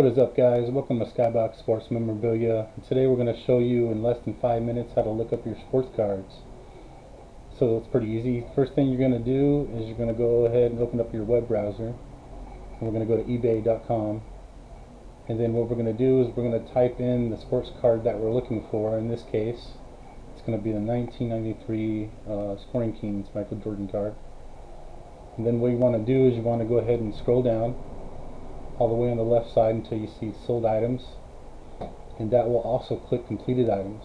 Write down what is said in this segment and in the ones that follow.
What is up, guys? Welcome to Skybox Sports Memorabilia. Today we're going to show you in less than 5 minutes how to look up your sports cards. So it's pretty easy. First thing you're going to do is you're going to go ahead and open up your web browser. And we're going to go to ebay.com. And then what we're going to do is we're going to type in the sports card that we're looking for. In this case, it's going to be the 1993 Scoring Kings Michael Jordan card. And then what you want to do is you want to go ahead and scroll down all the way on the left side until you see sold items, and that will also click completed items.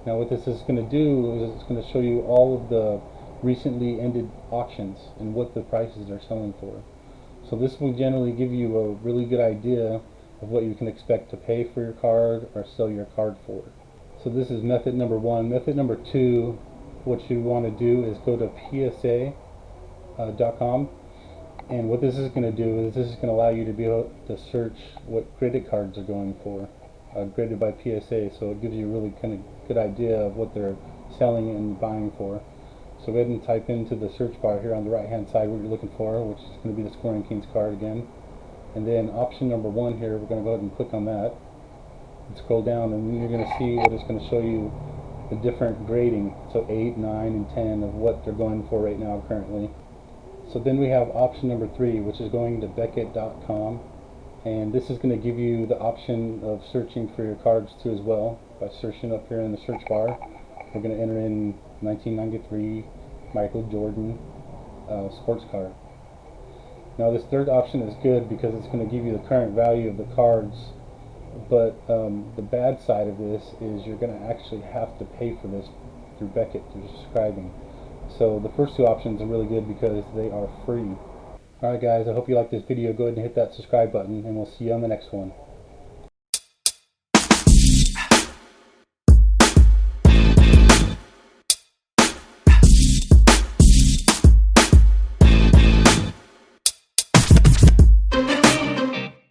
Now what this is going to do is it's going to show you all of the recently ended auctions and what the prices are selling for. So this will generally give you a really good idea of what you can expect to pay for your card or sell your card for. So this is method number one. Method number two, what you want to do is go to PSA.com. And what this is going to do is this is going to allow you to be able to search what graded cards are going for, graded by PSA, so it gives you a really kind of good idea of what they're selling and buying for. So go ahead and type into the search bar here on the right hand side what you're looking for, which is going to be the Scoring Kings card again. And then option number one here, we're going to go ahead and click on that and scroll down, and then you're going to see what it's going to show you the different grading, so 8, 9, and 10 of what they're going for right now currently. So then we have option number three, which is going to Beckett.com, and this is going to give you the option of searching for your cards too as well. By searching up here in the search bar, we're going to enter in 1993 Michael Jordan sports card. Now this third option is good because it's going to give you the current value of the cards, but the bad side of this is you're going to actually have to pay for this through Beckett, through subscribing. So the first two options are really good because they are free. Alright guys, I hope you liked this video. Go ahead and hit that subscribe button, and we'll see you on the next one.